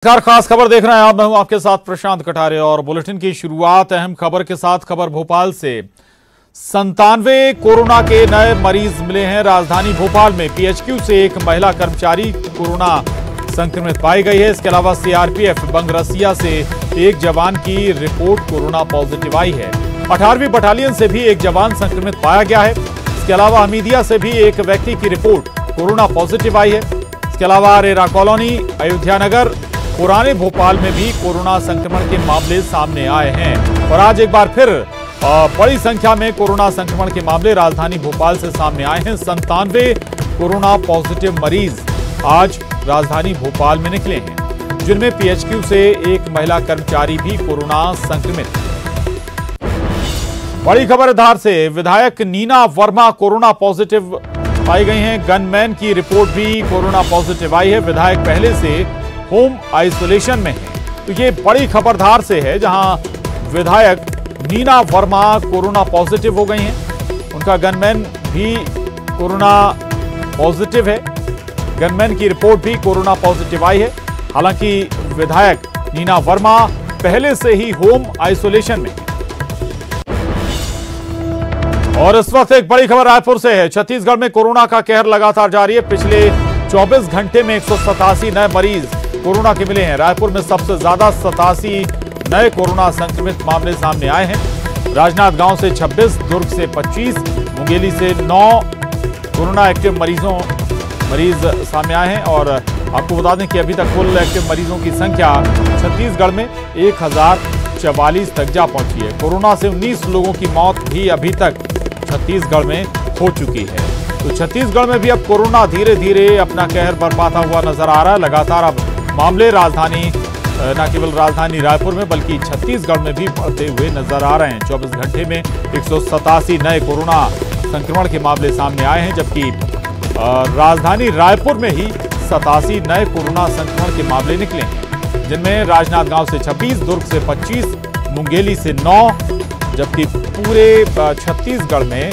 नमस्कार, खास खबर देख रहे हैं आप। मैं हूं आपके साथ प्रशांत कटारे और बुलेटिन की शुरुआत अहम खबर के साथ। खबर भोपाल से 97 कोरोना के नए मरीज मिले हैं। राजधानी भोपाल में पीएचक्यू से एक महिला कर्मचारी कोरोना संक्रमित पाई गई है। इसके अलावा सीआरपीएफ बंगरसिया से एक जवान की रिपोर्ट कोरोना पॉजिटिव आई है। 18वीं बटालियन से भी एक जवान संक्रमित पाया गया है। इसके अलावा हमीदिया से भी एक व्यक्ति की रिपोर्ट कोरोना पॉजिटिव आई है। इसके अलावा रेरा कॉलोनी, अयोध्या नगर, पुराने भोपाल में भी कोरोना संक्रमण के मामले सामने आए हैं। और आज एक बार फिर बड़ी संख्या में कोरोना संक्रमण के मामले राजधानी भोपाल से सामने आए हैं। 97 कोरोना पॉजिटिव मरीज आज राजधानी भोपाल में निकले हैं, जिनमें पीएचक्यू से एक महिला कर्मचारी भी कोरोना संक्रमित। बड़ी खबर धार से विधायक नीना वर्मा कोरोना पॉजिटिव पाई गई हैं। गनमैन की रिपोर्ट भी कोरोना पॉजिटिव आई है। विधायक पहले से होम आइसोलेशन में है। तो ये बड़ी खबर धार से है, जहां विधायक नीना वर्मा कोरोना पॉजिटिव हो गई हैं। उनका गनमैन भी कोरोना पॉजिटिव है। गनमैन की रिपोर्ट भी कोरोना पॉजिटिव आई है। हालांकि विधायक नीना वर्मा पहले से ही होम आइसोलेशन में है। और इस वक्त एक बड़ी खबर रायपुर से है। छत्तीसगढ़ में कोरोना का कहर लगातार जारी है। पिछले 24 घंटे में 187 नए मरीज कोरोना के मिले हैं। रायपुर में सबसे ज्यादा 87 नए कोरोना संक्रमित मामले सामने आए हैं। राजनांदगांव से 26, दुर्ग से 25, मुंगेली से 9 कोरोना एक्टिव मरीज सामने आए हैं। और आपको बता दें कि अभी तक कुल एक्टिव मरीजों की संख्या छत्तीसगढ़ में 1044 तक जा पहुंची है। कोरोना से 19 लोगों की मौत भी अभी तक छत्तीसगढ़ में हो चुकी है। तो छत्तीसगढ़ में भी अब कोरोना धीरे धीरे अपना कहर बरपाता हुआ नजर आ रहा है। लगातार अब मामले राजधानी, न केवल राजधानी रायपुर में बल्कि छत्तीसगढ़ में भी बढ़ते हुए नजर आ रहे हैं। 24 घंटे में 187 नए कोरोना संक्रमण के मामले सामने आए हैं, जबकि राजधानी रायपुर में ही 87 नए कोरोना संक्रमण के मामले निकले हैं, जिनमें राजनांदगांव से 26, दुर्ग से 25, मुंगेली से 9, जबकि पूरे छत्तीसगढ़ में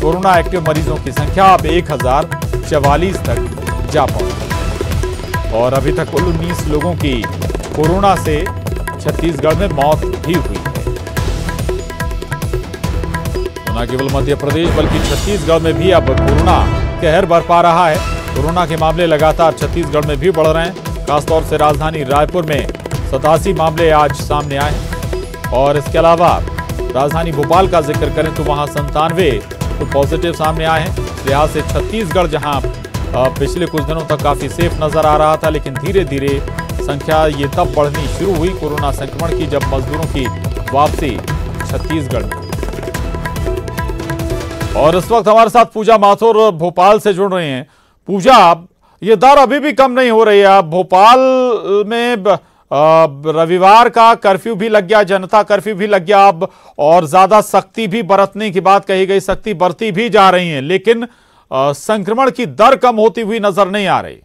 कोरोना एक्टिव मरीजों की संख्या अब 1044 तक जा पहुंची। और अभी तक कुल 19 लोगों की कोरोना से छत्तीसगढ़ में मौत भी हुई है। तो न केवल मध्य प्रदेश बल्कि छत्तीसगढ़ में भी अब कोरोना कहर बरपा रहा है। कोरोना के मामले लगातार छत्तीसगढ़ में भी बढ़ रहे हैं। खासतौर से राजधानी रायपुर में 87 मामले आज सामने आए हैं। और इसके अलावा राजधानी भोपाल का जिक्र करें तो वहां 97 पॉजिटिव सामने आए हैं। इस लिहाज से छत्तीसगढ़ जहां पिछले कुछ दिनों तक काफी सेफ नजर आ रहा था, लेकिन धीरे धीरे संख्या ये तब बढ़नी शुरू हुई कोरोना संक्रमण की, जब मजदूरों की वापसी छत्तीसगढ़ में। और इस वक्त हमारे साथ पूजा माथुर भोपाल से जुड़ रही हैं। पूजा, ये दर अभी भी कम नहीं हो रही है। भोपाल में रविवार का कर्फ्यू भी लग गया, जनता कर्फ्यू भी लग गया अब, और ज्यादा सख्ती भी बरतने की बात कही गई, सख्ती बरती भी जा रही है, लेकिन संक्रमण की दर कम होती हुई नजर नहीं आ रही।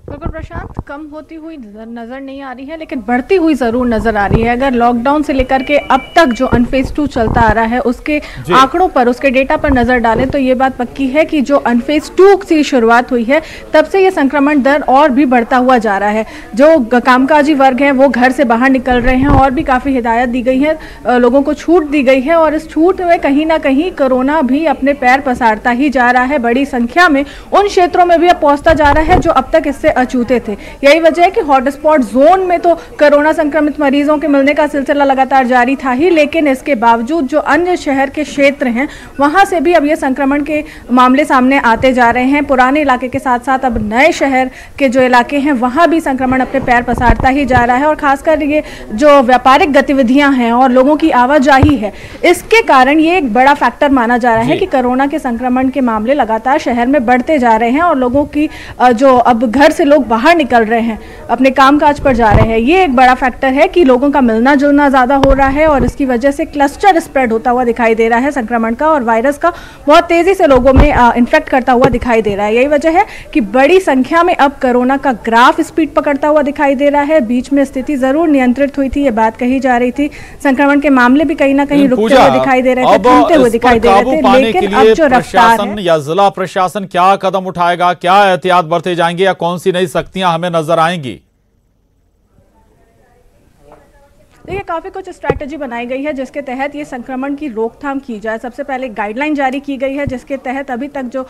बिल्कुल प्रशांत, कम होती हुई नजर नहीं आ रही है, लेकिन बढ़ती हुई जरूर नजर आ रही है। अगर लॉकडाउन से लेकर के अब तक जो अनफेज 2 चलता आ रहा है उसके आंकड़ों पर, उसके डेटा पर नजर डालें तो ये बात पक्की है कि जो अनफेज 2 से शुरुआत हुई है तब से ये संक्रमण दर और भी बढ़ता हुआ जा रहा है। जो कामकाजी वर्ग है वो घर से बाहर निकल रहे हैं और भी काफी हिदायत दी गई है, लोगों को छूट दी गई है, और इस छूट में कहीं ना कहीं कोरोना भी अपने पैर पसारता ही जा रहा है। बड़ी संख्या में उन क्षेत्रों में भी अब पहुंचता जा रहा है जो अब तक इससे अछूते थे। यही वजह है कि हॉटस्पॉट जोन में तो कोरोना संक्रमित मरीजों के मिलने का सिलसिला लगातार जारी था ही, लेकिन इसके बावजूद जो अन्य शहर के क्षेत्र हैं वहां से भी अब ये संक्रमण के मामले सामने आते जा रहे हैं। पुराने इलाके के साथ साथ अब नए शहर के जो इलाके हैं वहां भी संक्रमण अपने पैर पसारता ही जा रहा है। और खासकर ये जो व्यापारिक गतिविधियां हैं और लोगों की आवाजाही है, इसके कारण ये एक बड़ा फैक्टर माना जा रहा है कि कोरोना के संक्रमण के मामले लगातार शहर में बढ़ते जा रहे हैं और लोगों की जो अब घर से से लोग बाहर निकल रहे हैं, अपने कामकाज पर जा रहे हैं। ये एक बड़ा फैक्टर है कि लोगों का मिलना जुलना ज़्यादा हो रहा है और इसकी वजह से क्लस्टर स्प्रेड होता हुआ दिखाई दे रहा है संक्रमण का, और वायरस का बहुत तेज़ी से लोगों में इन्फेक्ट करता हुआ दिखाई दे रहा है। यही वजह है कि बड़ी संख्या में अब कोरोना का ग्राफ स्पीड पकड़ता हुआ दिखाई दे रहा है। बीच में स्थिति ज़रूर नियंत्रित हुई थी, ये बात कही जा रही थी। संक्रमण के मामले भी कहीं ना कहीं रुकते हुए दिखाई दे रहे थे, थमते हुए दिखाई दे रहे थे, लेकिन अब जो रफ्तार है, या जिला प्रशासन क्या कदम उठाएगा, क्या एहतियात बरते जाएंगे या कौन सी नई सख्तियां हमें नजर आएंगी? देखिए, काफ़ी कुछ स्ट्रैटेजी बनाई गई है जिसके तहत ये संक्रमण की रोकथाम की जाए। सबसे पहले गाइडलाइन जारी की गई है जिसके तहत अभी तक जो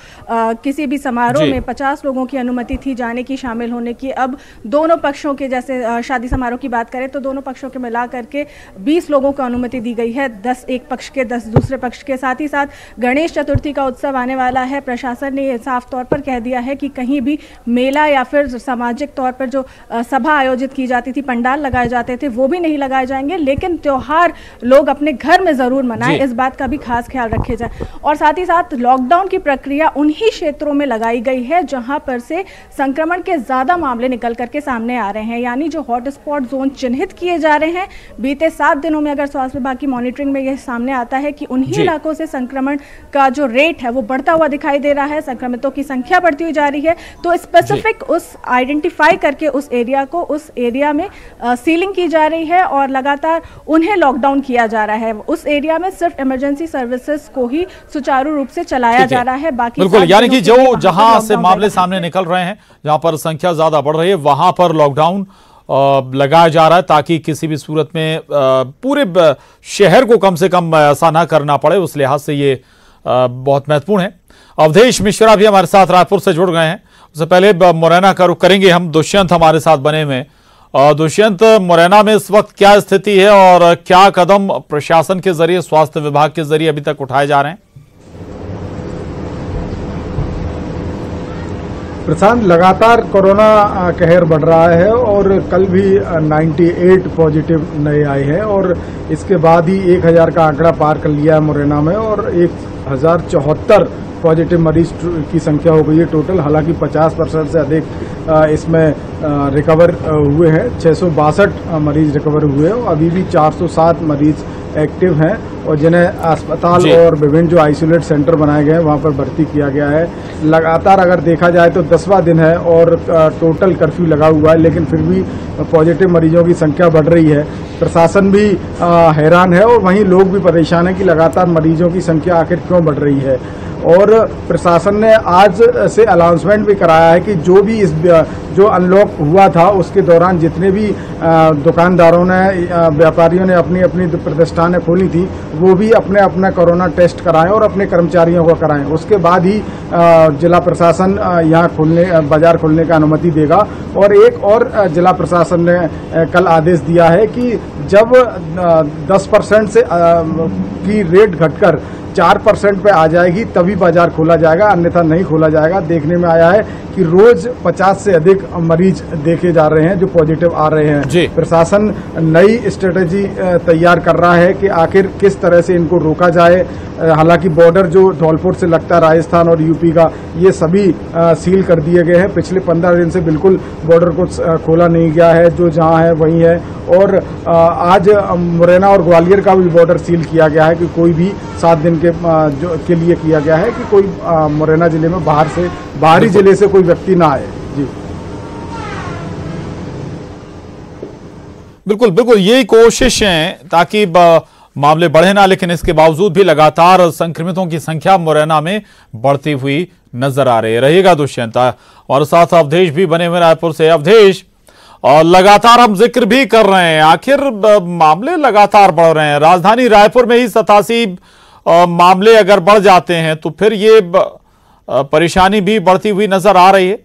किसी भी समारोह में 50 लोगों की अनुमति थी जाने की, शामिल होने की, अब दोनों पक्षों के, जैसे शादी समारोह की बात करें तो दोनों पक्षों के मिला करके 20 लोगों को अनुमति दी गई है, 10 एक पक्ष के, 10 दूसरे पक्ष के। साथ ही साथ गणेश चतुर्थी का उत्सव आने वाला है। प्रशासन ने ये साफ तौर पर कह दिया है कि कहीं भी मेला या फिर सामाजिक तौर पर जो सभा आयोजित की जाती थी, पंडाल लगाए जाते थे, वो भी नहीं लगाए जाएंगे, लेकिन त्योहार लोग अपने घर में जरूर मनाएं, इस बात का भी खास ख्याल रखे जाए। और साथ ही साथ लॉकडाउन की प्रक्रिया उन्हीं क्षेत्रों में लगाई गई है जहां पर से संक्रमण के ज्यादा मामले निकल करके सामने आ रहे हैं, यानी जो हॉटस्पॉट जोन चिन्हित किए जा रहे हैं। बीते 7 दिनों में अगर स्वास्थ्य विभाग की मॉनिटरिंग में यह सामने आता है कि उन्हीं इलाकों से संक्रमण का जो रेट है वो बढ़ता हुआ दिखाई दे रहा है, संक्रमितों की संख्या बढ़ती हुई जा रही है। तो स्पेसिफिक उस आइडेंटिफाई करके उस एरिया को, उस एरिया में सीलिंग की जा रही है और लगातार उन्हें लॉकडाउन किया जा रहा है। उस एरिया में सिर्फ इमरजेंसी सर्विसेज को ही सुचारू रूप से चलाया जा रहा है। बाकी बिल्कुल, यानी कि जो जहां से मामले सामने निकल रहे हैं, जहां पर संख्या ज्यादा बढ़ रही है, वहां पर लॉकडाउन लगाया जा रहा है ताकि किसी भी सूरत में पूरे शहर को कम से कम ऐसा ना करना पड़े। उस लिहाज से ये बहुत महत्वपूर्ण है। अवधेश मिश्रा भी हमारे साथ रायपुर से जुड़ गए हैं। उससे पहले मुरैना का रुख करेंगे हम। दुष्यंत हमारे साथ बने हुए। दुष्यंत, मुरैना में इस वक्त क्या स्थिति है और क्या कदम प्रशासन के जरिए, स्वास्थ्य विभाग के जरिए अभी तक उठाए जा रहे हैं? प्रशांत, लगातार कोरोना कहर बढ़ रहा है और कल भी 98 पॉजिटिव नए आए हैं और इसके बाद ही 1000 का आंकड़ा पार कर लिया है मुरैना में और 1074 पॉजिटिव मरीज की संख्या हो गई है टोटल। हालांकि 50% से अधिक इसमें रिकवर हुए हैं। 662 मरीज रिकवर हुए हैं और अभी भी 407 मरीज एक्टिव हैं और जिन्हें अस्पताल और विभिन्न जो आइसोलेट सेंटर बनाए गए हैं वहां पर भर्ती किया गया है। लगातार अगर देखा जाए तो 10वां दिन है और टोटल कर्फ्यू लगा हुआ है, लेकिन फिर भी पॉजिटिव मरीजों की संख्या बढ़ रही है। प्रशासन भी हैरान है और वहीं लोग भी परेशान है कि लगातार मरीजों की संख्या आखिर क्यों बढ़ रही है। और प्रशासन ने आज से अनाउंसमेंट भी कराया है कि जो अनलॉक हुआ था उसके दौरान जितने भी दुकानदारों ने, व्यापारियों ने अपनी अपनी प्रतिष्ठानें खोली थी, वो भी अपने अपना कोरोना टेस्ट कराएं और अपने कर्मचारियों को कराएं। उसके बाद ही जिला प्रशासन यहाँ बाजार खोलने का अनुमति देगा। और एक और जिला प्रशासन ने कल आदेश दिया है कि जब 10% से की रेट घटकर 4% पे आ जाएगी तभी बाजार खोला जाएगा, अन्यथा नहीं खोला जाएगा। देखने में आया है कि रोज 50 से अधिक मरीज देखे जा रहे हैं जो पॉजिटिव आ रहे हैं। प्रशासन नई स्ट्रेटेजी तैयार कर रहा है कि आखिर किस तरह से इनको रोका जाए। हालांकि बॉर्डर जो धौलपुर से लगता है राजस्थान और यूपी का, ये सभी सील कर दिए गए हैं। पिछले 15 दिन से बिल्कुल बॉर्डर को खोला नहीं गया है, जो जहां है वहीं है। और आज मुरैना और ग्वालियर का भी बॉर्डर सील किया गया है कि कोई भी 7 दिन के लिए किया गया है कि कोई मुरैना जिले में बाहरी जिले से कोई व्यक्ति ना आए। जी बिल्कुल बिल्कुल, यही कोशिश है ताकि मामले बढ़े ना, लेकिन इसके बावजूद भी लगातार संक्रमितों की संख्या मुरैना में बढ़ती हुई नजर आ रही है। रहिएगा दुष्यंत, और साथ अवधेश भी बने हुए रायपुर से। अवधेश, और लगातार हम जिक्र भी कर रहे हैं, आखिर मामले लगातार बढ़ रहे हैं। राजधानी रायपुर में ही 87 मामले अगर बढ़ जाते हैं तो फिर ये परेशानी भी बढ़ती हुई नजर आ रही है।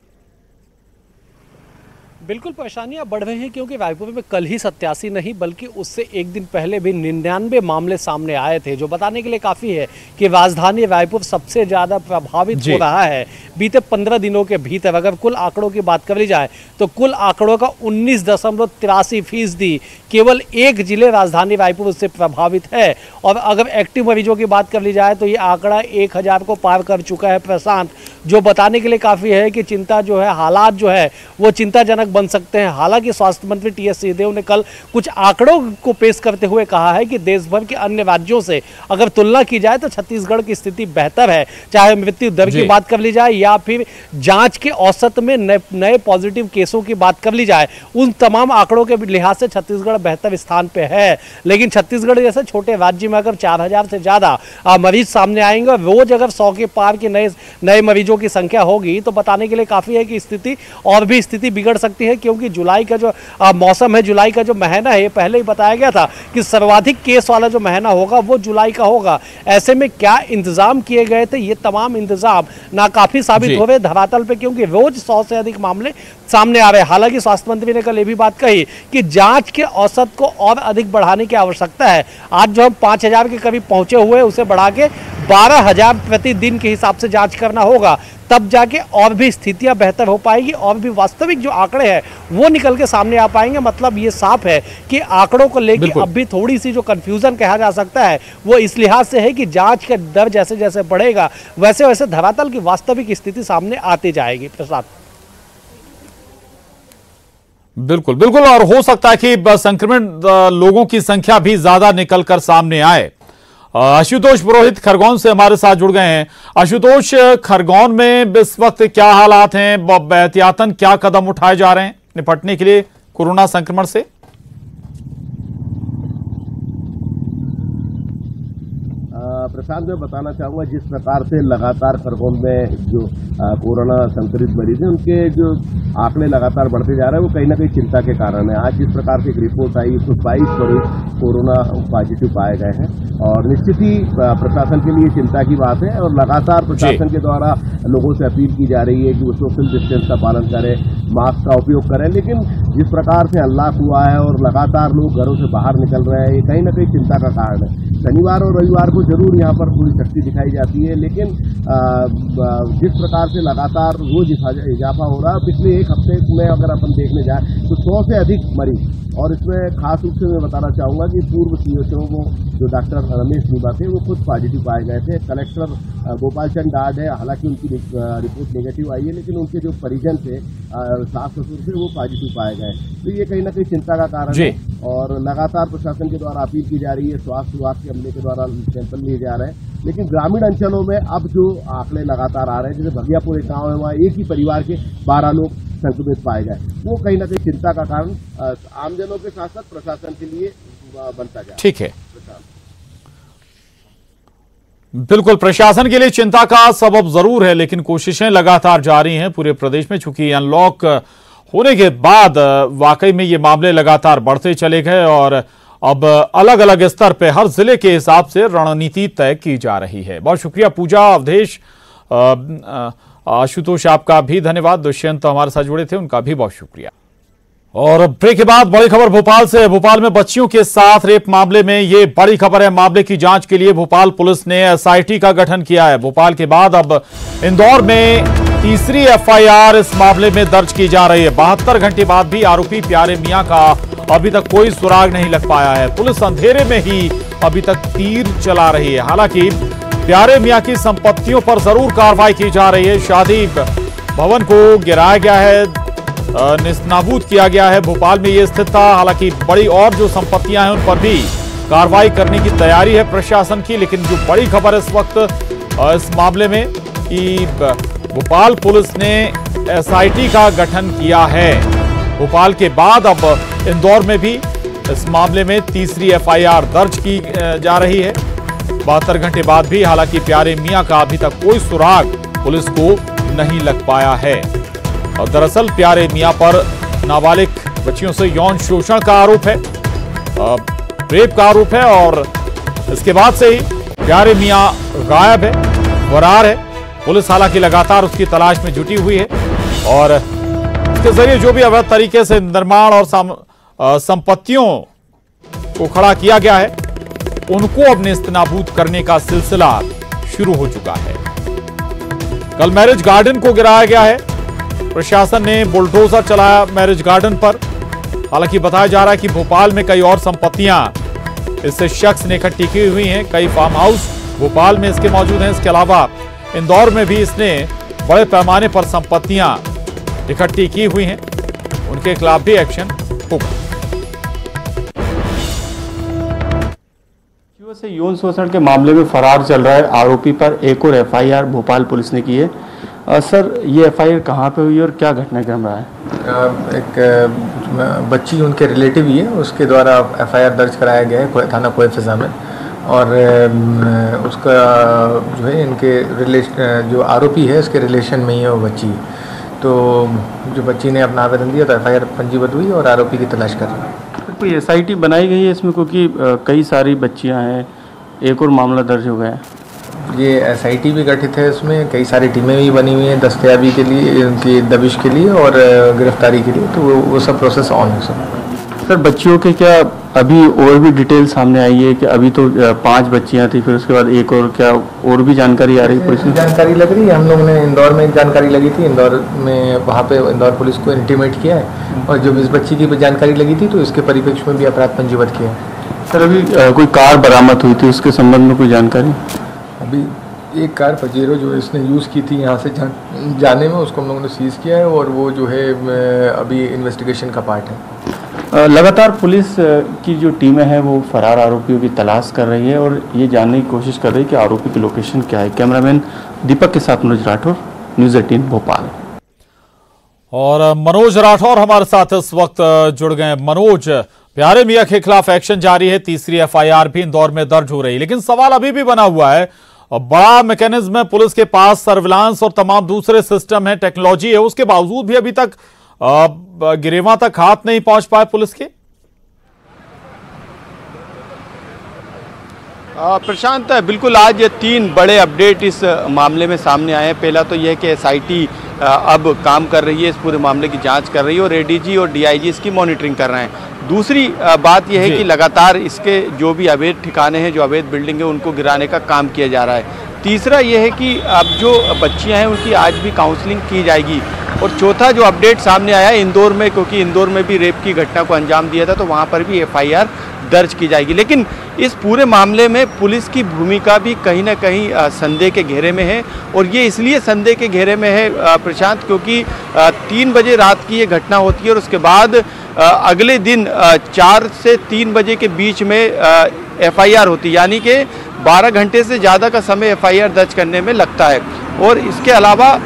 बिल्कुल परेशानियां बढ़ रही हैं क्योंकि रायपुर में कल ही 87 नहीं बल्कि उससे एक दिन पहले भी 99 मामले सामने आए थे, जो बताने के लिए काफ़ी है कि राजधानी रायपुर सबसे ज़्यादा प्रभावित हो रहा है बीते 15 दिनों के भीतर। अगर कुल आंकड़ों की बात कर ली जाए तो कुल आंकड़ों का 19.83% केवल एक जिले राजधानी रायपुर उससे प्रभावित है। और अगर एक्टिव मरीजों की बात कर ली जाए तो ये आंकड़ा 1000 को पार कर चुका है प्रशांत, जो बताने के लिए काफ़ी है कि चिंता जो है, हालात जो है वो चिंताजनक बन सकते हैं। हालांकि स्वास्थ्य मंत्री टीएस सिंहदेव ने कल कुछ आंकड़ों को पेश करते हुए कहा है कि देश भर के अन्य राज्यों से अगर तुलना की जाए तो छत्तीसगढ़ की स्थिति बेहतर है, चाहे मृत्यु दर की बात कर ली जाए या फिर जांच के औसत में नए पॉजिटिव केसों की बात कर ली जाए। उन तमाम आंकड़ों के लिहाज से छत्तीसगढ़ बेहतर स्थान पे है। लेकिन छत्तीसगढ़ जैसे छोटे राज्य में अगर 4000 से ज्यादा मरीज सामने आएंगे और रोज अगर 100 के पार के नए मरीजों की संख्या होगी तो बताने के लिए काफी है कि स्थिति और भी बिगड़ सकती है। क्योंकि जुलाई का जो मौसम है, जुलाई का जो महीना है, पहले ही बताया गया था कि सर्वाधिक केस वाला जो महीना होगा वो जुलाई का होगा। ऐसे में क्या इंतजाम किए गए थे, ये तमाम इंतजाम नाकाफी साबित हो रहे धरातल पे, क्योंकि रोज 100 से अधिक मामले सामने आ रहे हैं। हालांकि स्वास्थ्य मंत्री ने कल ये भी बात कही कि जांच के औसत को और अधिक बढ़ाने की आवश्यकता है। आज जो हम 5000 के करीब पहुंचे हुए उसे बढ़ा के 12000 प्रतिदिन के हिसाब से जांच करना होगा, तब जाके और भी स्थितियां बेहतर हो पाएगी और भी वास्तविक जो आंकड़े हैं वो निकल के सामने आ पाएंगे। मतलब ये साफ है कि आंकड़ों को लेकर अब भी थोड़ी सी जो कंफ्यूजन कहा जा सकता है वो इस लिहाज से है कि जांच का दर जैसे जैसे बढ़ेगा वैसे वैसे धरातल की वास्तविक स्थिति सामने आती जाएगी। प्रसाद, बिल्कुल बिल्कुल, और हो सकता है कि संक्रमित लोगों की संख्या भी ज्यादा निकलकर सामने आए। आशुतोष पुरोहित खरगोन से हमारे साथ जुड़ गए हैं। आशुतोष, खरगोन में इस वक्त क्या हालात हैं, एहतियातन क्या कदम उठाए जा रहे हैं निपटने के लिए कोरोना संक्रमण से? प्रशांत, मैं बताना चाहूंगा जिस प्रकार से लगातार खरगोन में जो कोरोना संक्रमित मरीज हैं उनके जो आंकड़े लगातार बढ़ते जा रहे हैं वो कहीं ना कहीं चिंता के कारण है। आज जिस प्रकार से एक रिपोर्ट आई 122 मरीज कोरोना पॉजिटिव पाए गए हैं और निश्चित ही प्रशासन के लिए चिंता की बात है। और लगातार प्रशासन के द्वारा लोगों से अपील की जा रही है कि वो सोशल डिस्टेंस का पालन करें, मास्क का उपयोग करें। लेकिन जिस प्रकार से अनलॉक हुआ है और लगातार लोग घरों से बाहर निकल रहे हैं, ये कहीं ना कहीं चिंता का कारण है। शनिवार और रविवार को जरूर यहाँ पर पूरी शक्ति दिखाई जाती है, लेकिन जिस प्रकार से लगातार रोज इजाफा हो रहा है, पिछले एक हफ्ते में अगर अपन देखने जाए तो 100 से अधिक मरीज। और इसमें खास रूप से मैं बताना चाहूँगा कि पूर्व सीएचओ वो जो डॉक्टर रमेश नीबा थे वो खुद पॉजिटिव पाए गए थे। कलेक्टर गोपाल चंद डाड है, हालांकि उनकी रिपोर्ट नेगेटिव आई है, लेकिन उनके जो परिजन थे, सास ससुर थे, वो पॉजिटिव पाए गए। तो ये कहीं ना कहीं चिंता का कारण है और लगातार प्रशासन के द्वारा अपील की जा रही है, स्वास्थ्य विभाग के अमले के द्वारा सैंपल लिए जा रहे हैं। लेकिन ग्रामीण अंचलों में अब जो आंकड़े लगातार आ रहे हैं, जैसे भगियापुर एक गाँव है, वहाँ एक ही परिवार के 12 लोग संक्रमित पाए गए, वो कहीं ना कहीं चिंता का कारण आमजनों के साथ साथ प्रशासन के लिए बनता जाए। ठीक है, बिल्कुल, प्रशासन के लिए चिंता का सबब जरूर है, लेकिन कोशिशें लगातार जारी हैं पूरे प्रदेश में। चूंकि अनलॉक होने के बाद वाकई में ये मामले लगातार बढ़ते चले गए और अब अलग अलग स्तर पे हर जिले के हिसाब से रणनीति तय की जा रही है। बहुत शुक्रिया पूजा, अवधेश, आशुतोष, आपका भी धन्यवाद। दुष्यंत हमारे साथ जुड़े थे, उनका भी बहुत शुक्रिया। और ब्रेक के बाद बड़ी खबर भोपाल से। भोपाल में बच्चियों के साथ रेप मामले में ये बड़ी खबर है। मामले की जांच के लिए भोपाल पुलिस ने एसआईटी का गठन किया है। भोपाल के बाद अब इंदौर में तीसरी एफआईआर इस मामले में दर्ज की जा रही है। 72 घंटे बाद भी आरोपी प्यारे मियां का अभी तक कोई सुराग नहीं लग पाया है। पुलिस अंधेरे में ही अभी तक तीर चला रही है। हालांकि प्यारे मियां की संपत्तियों पर जरूर कार्रवाई की जा रही है। शादी भवन को गिराया गया है, निस्नाबूद किया गया है। भोपाल में ये स्थित था। हालांकि बड़ी और जो संपत्तियां हैं उन पर भी कार्रवाई करने की तैयारी है प्रशासन की। लेकिन जो बड़ी खबर इस वक्त इस मामले में कि भोपाल पुलिस ने एसआईटी का गठन किया है। भोपाल के बाद अब इंदौर में भी इस मामले में तीसरी एफआईआर दर्ज की जा रही है 72 घंटे बाद भी। हालांकि प्यारे मियां का अभी तक कोई सुराग पुलिस को नहीं लग पाया है। और दरअसल प्यारे मियां पर नाबालिग बच्चियों से यौन शोषण का आरोप है, रेप का आरोप है और इसके बाद से ही प्यारे मियां गायब है, फरार है। पुलिस हालांकि लगातार उसकी तलाश में जुटी हुई है और इसके जरिए जो भी अवैध तरीके से निर्माण और संपत्तियों को खड़ा किया गया है उनको अब नेस्तनाबूद करने का सिलसिला शुरू हो चुका है। कल मैरिज गार्डन को गिराया गया है। प्रशासन ने बुलडोजर चलाया मैरिज गार्डन पर। हालांकि बताया जा रहा है कि भोपाल में कई और संपत्तियां इस शख्स ने इकट्ठी की हुई हैं। कई फार्म हाउस भोपाल में इसके मौजूद हैं। इसके अलावा इंदौर में भी इसने बड़े पैमाने पर संपत्तियां इकट्ठी की हुई हैं। उनके खिलाफ भी एक्शन होगा। से यौन शोषण के मामले में फरार चल रहा है आरोपी पर एक और एफआईआर भोपाल पुलिस ने की है। सर, ये एफआईआर कहाँ पे हुई और क्या घटनाक्रम रहा है? एक बच्ची उनके रिलेटिव ही है, उसके द्वारा एफआईआर दर्ज कराया गया है थाना कोए फिजा में। और उसका जो है इनके रिलेशन, जो आरोपी है उसके रिलेशन में ही है वो बच्ची। तो जो बच्ची ने अपना आवेदन दिया तो एफआईआर पंजीबद्ध हुई और आरोपी की तलाश कर रही है। कोई एसआईटी बनाई गई है इसमें, क्योंकि कई सारी बच्चियां हैं, एक और मामला दर्ज हो गया है। ये एसआईटी भी गठित है, इसमें कई सारी टीमें भी बनी हुई हैं दस्तयाबी के लिए, उनकी दबिश के लिए और गिरफ्तारी के लिए। तो वो सब प्रोसेस ऑन है सब। सर, बच्चियों के क्या अभी और भी डिटेल सामने आई है कि अभी तो 5 बच्चियां थी, फिर उसके बाद एक और, क्या और भी जानकारी आ रही है पुलिस में? जानकारी लग रही है, हम लोगों ने इंदौर में जानकारी लगी थी, इंदौर में वहाँ पे इंदौर पुलिस को इंटीमेट किया है और जो इस बच्ची की जानकारी लगी थी तो इसके परिप्रेक्ष्य में भी अपराध पंजीबद्ध किया है। सर, अभी कोई कार बरामद हुई थी, उसके संबंध में कोई जानकारी? अभी एक कार पजेरो जो इसने यूज़ की थी यहाँ से जाने में, उसको हम लोगों ने सीज़ किया है और वो जो है अभी इन्वेस्टिगेशन का पार्ट है। लगातार पुलिस की जो टीमें हैं वो फरार आरोपियों की तलाश कर रही है और ये जानने की कोशिश कर रही है कि आरोपी की लोकेशन क्या है। कैमरामैन दीपक के साथ मनोज राठौर, न्यूज़ 18 भोपाल। और मनोज राठौर हमारे साथ इस वक्त जुड़ गए। मनोज, प्यारे मियां के खिलाफ एक्शन जारी है, तीसरी एफआईआर भी इंदौर में दर्ज हो रही है, लेकिन सवाल अभी भी बना हुआ है। बड़ा मैकेनिज्म है पुलिस के पास, सर्विलांस और तमाम दूसरे सिस्टम है, टेक्नोलॉजी है, उसके बावजूद भी अभी तक गिरेवा तक हाथ नहीं पहुंच पाए पुलिस के। प्रशांत, बिल्कुल आज 3 बड़े अपडेट इस मामले में सामने आए हैं। पहला तो यह है कि एसआईटी अब काम कर रही है, इस पूरे मामले की जांच कर रही है और एडीजी और डीआईजी इसकी मॉनिटरिंग कर रहे हैं। दूसरी बात यह है कि लगातार इसके जो भी अवैध ठिकाने हैं, जो अवैध बिल्डिंग है, उनको गिराने का काम किया जा रहा है। तीसरा यह है कि अब जो बच्चियां हैं उनकी आज भी काउंसलिंग की जाएगी। और चौथा जो अपडेट सामने आया है इंदौर में, क्योंकि इंदौर में भी रेप की घटना को अंजाम दिया था तो वहाँ पर भी एफआईआर दर्ज की जाएगी। लेकिन इस पूरे मामले में पुलिस की भूमिका भी कहीं ना कहीं संदेह के घेरे में है। और ये इसलिए संदेह के घेरे में है प्रशांत, क्योंकि 3 बजे रात की ये घटना होती है और उसके बाद अगले दिन 4 से 3 बजे के बीच में एफआईआर होती है, यानी कि 12 घंटे से ज़्यादा का समय एफआईआर दर्ज करने में लगता है। और इसके अलावा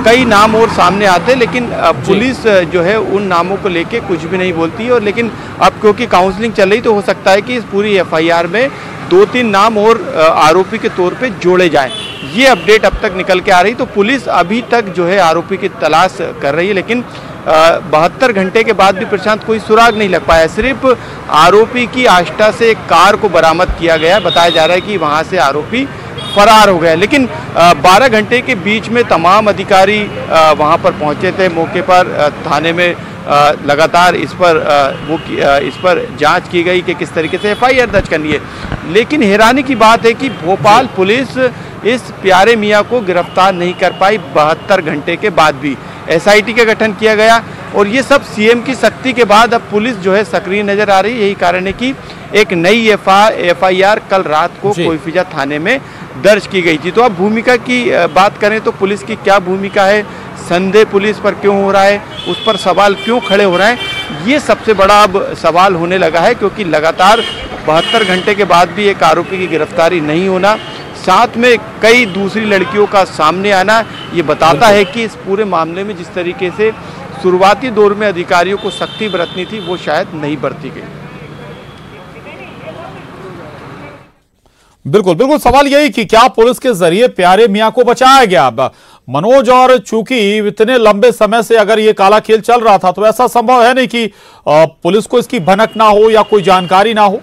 कई नाम और सामने आते हैं, लेकिन पुलिस जो है उन नामों को लेके कुछ भी नहीं बोलती है। और लेकिन अब क्योंकि काउंसलिंग चल रही तो हो सकता है कि इस पूरी एफआईआर में 2-3 नाम और आरोपी के तौर पे जोड़े जाएं। ये अपडेट अब तक निकल के आ रही। तो पुलिस अभी तक जो है आरोपी की तलाश कर रही है, लेकिन 72 घंटे के बाद भी प्रशांत कोई सुराग नहीं लग पाया। सिर्फ आरोपी की आष्टा से एक कार को बरामद किया गया। बताया जा रहा है कि वहाँ से आरोपी फरार हो गया। लेकिन 12 घंटे के बीच में तमाम अधिकारी वहाँ पर पहुँचे थे मौके पर। थाने में लगातार इस पर जांच की गई कि किस तरीके से एफआईआर दर्ज करनी है। लेकिन हैरानी की बात है कि भोपाल पुलिस इस प्यारे मियाँ को गिरफ्तार नहीं कर पाई 72 घंटे के बाद भी। एसआईटी का गठन किया गया और ये सब सीएम की सख्ती के बाद अब पुलिस जो है सक्रिय नजर आ रही है। यही कारण है कि एक नई एफआईआर कल रात को कोईफिजा थाने में दर्ज की गई थी। तो अब भूमिका की बात करें तो पुलिस की क्या भूमिका है, संदेह पुलिस पर क्यों हो रहा है, उस पर सवाल क्यों खड़े हो रहे हैं, ये सबसे बड़ा अब सवाल होने लगा है। क्योंकि लगातार 72 घंटे के बाद भी एक आरोपी की गिरफ्तारी नहीं होना, साथ में कई दूसरी लड़कियों का सामने आना, ये बताता है कि इस पूरे मामले में जिस तरीके से शुरुआती दौर में अधिकारियों को सख्ती बरतनी थी वो शायद नहीं बरती गई। बिल्कुल बिल्कुल, सवाल यही कि क्या पुलिस के जरिए प्यारे मियां को बचाया गया। अब मनोज, और चूंकि इतने लंबे समय से अगर ये काला खेल चल रहा था तो ऐसा संभव है नहीं कि पुलिस को इसकी भनक ना हो या कोई जानकारी ना हो।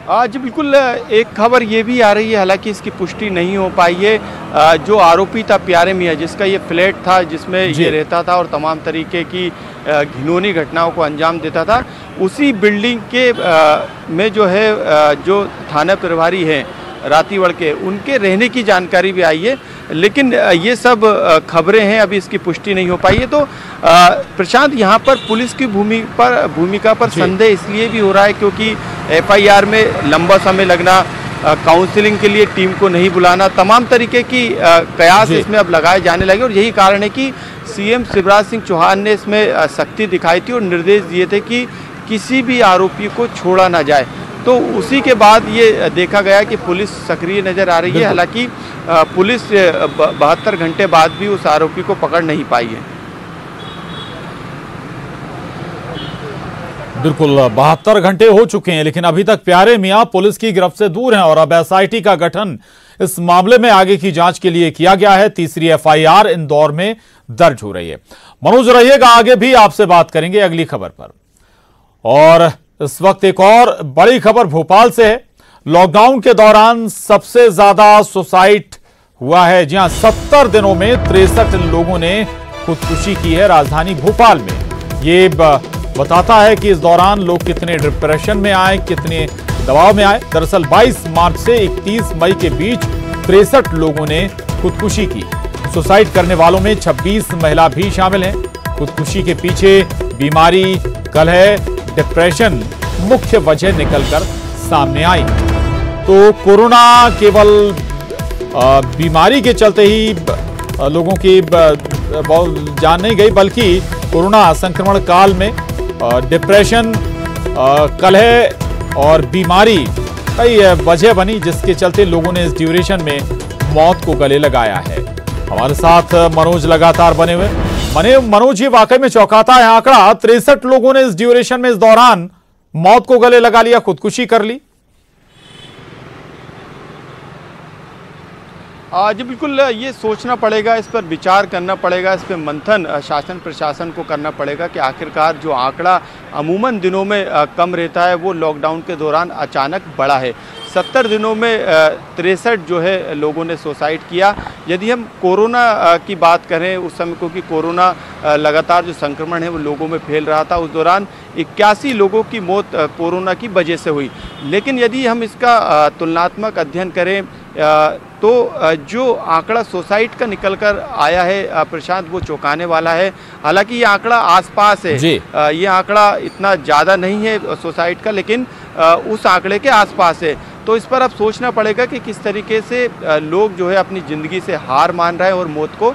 जी बिल्कुल, एक खबर ये भी आ रही है, हालांकि इसकी पुष्टि नहीं हो पाई है। जो आरोपी था प्यारे मियाँ, जिसका ये फ्लैट था जिसमें ये रहता था और तमाम तरीके की घिनौनी घटनाओं को अंजाम देता था, उसी बिल्डिंग के में जो है जो थाना प्रभारी हैं रातीवड़ के, उनके रहने की जानकारी भी आई है। लेकिन ये सब खबरें हैं, अभी इसकी पुष्टि नहीं हो पाई है। तो प्रशांत, यहाँ पर पुलिस की भूमिका पर संदेह इसलिए भी हो रहा है क्योंकि एफआईआर में लंबा समय लगना, काउंसलिंग के लिए टीम को नहीं बुलाना, तमाम तरीके की कयास इसमें अब लगाए जाने लगे। और यही कारण है कि सीएम शिवराज सिंह चौहान ने इसमें सख्ती दिखाई थी और निर्देश दिए थे कि किसी भी आरोपी को छोड़ा ना जाए। तो उसी के बाद ये देखा गया कि पुलिस सक्रिय नजर आ रही है। हालांकि पुलिस 72 घंटे बाद भी उस आरोपी को पकड़ नहीं पाई है। बिल्कुल, 72 घंटे हो चुके हैं, लेकिन अभी तक प्यारे मियां पुलिस की गिरफ्त से दूर हैं और अब एसआईटी का गठन इस मामले में आगे की जांच के लिए किया गया है। तीसरी एफआईआर इंदौर में दर्ज हो रही है। मनोज रहिएगा, आगे भी आपसे बात करेंगे अगली खबर पर। और इस वक्त एक और बड़ी खबर भोपाल से है। लॉकडाउन के दौरान सबसे ज्यादा सुसाइड हुआ है। जी हां, 70 दिनों में 63 लोगों ने खुदकुशी की है राजधानी भोपाल में। ये बताता है कि इस दौरान लोग कितने डिप्रेशन में आए, कितने दबाव में आए। दरअसल 22 मार्च से 31 मई के बीच 63 लोगों ने खुदकुशी की। सुसाइड करने वालों में 26 महिला भी शामिल हैं। खुदकुशी के पीछे बीमारी, कलह, डिप्रेशन मुख्य वजह निकलकर सामने आई। तो कोरोना केवल बीमारी के चलते ही लोगों की जान नहीं गई, बल्कि कोरोना संक्रमण काल में डिप्रेशन, कलह और बीमारी कई वजह बनी, जिसके चलते लोगों ने इस ड्यूरेशन में मौत को गले लगाया है। हमारे साथ मनोज लगातार बने हुए। मनोज, ये वाकई में चौंकाता है आंकड़ा, 63 लोगों ने इस ड्यूरेशन में, इस दौरान मौत को गले लगा लिया, खुदकुशी कर ली। जी बिल्कुल, ये सोचना पड़ेगा, इस पर विचार करना पड़ेगा, इस पर मंथन शासन प्रशासन को करना पड़ेगा कि आखिरकार जो आंकड़ा अमूमन दिनों में कम रहता है वो लॉकडाउन के दौरान अचानक बढ़ा है। 70 दिनों में 63 जो है लोगों ने सुसाइड किया। यदि हम कोरोना की बात करें उस समय, क्योंकि कोरोना लगातार जो संक्रमण है वो लोगों में फैल रहा था, उस दौरान 81 लोगों की मौत कोरोना की वजह से हुई। लेकिन यदि हम इसका तुलनात्मक अध्ययन करें तो जो आंकड़ा सुसाइड का निकल कर आया है प्रशांत, वो चौंकाने वाला है। हालांकि ये आंकड़ा आसपास है, ये आंकड़ा इतना ज़्यादा नहीं है सुसाइड का, लेकिन उस आंकड़े के आसपास है। तो इस पर अब सोचना पड़ेगा कि किस तरीके से लोग जो है अपनी ज़िंदगी से हार मान रहे हैं और मौत को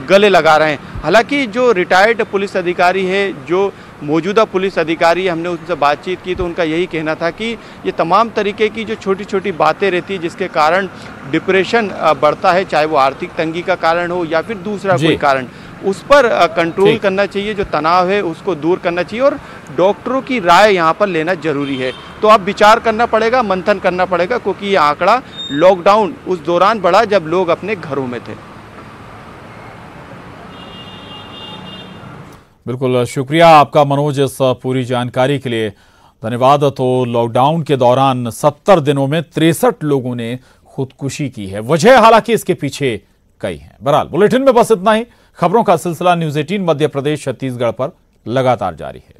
गले लगा रहे हैं। हालांकि जो रिटायर्ड पुलिस अधिकारी है, जो मौजूदा पुलिस अधिकारी, हमने उनसे बातचीत की तो उनका यही कहना था कि ये तमाम तरीके की जो छोटी छोटी बातें रहती है जिसके कारण डिप्रेशन बढ़ता है, चाहे वो आर्थिक तंगी का कारण हो या फिर दूसरा कोई कारण, उस पर कंट्रोल करना चाहिए। जो तनाव है उसको दूर करना चाहिए और डॉक्टरों की राय यहाँ पर लेना जरूरी है। तो अब विचार करना पड़ेगा, मंथन करना पड़ेगा, क्योंकि ये आंकड़ा लॉकडाउन उस दौरान बढ़ा जब लोग अपने घरों में थे। बिल्कुल, शुक्रिया आपका मनोज इस पूरी जानकारी के लिए, धन्यवाद। तो लॉकडाउन के दौरान 70 दिनों में 63 लोगों ने खुदकुशी की है। वजह हालांकि इसके पीछे कई हैं। बहरहाल बुलेटिन में बस इतना ही। खबरों का सिलसिला न्यूज़ 18 मध्य प्रदेश छत्तीसगढ़ पर लगातार जारी है।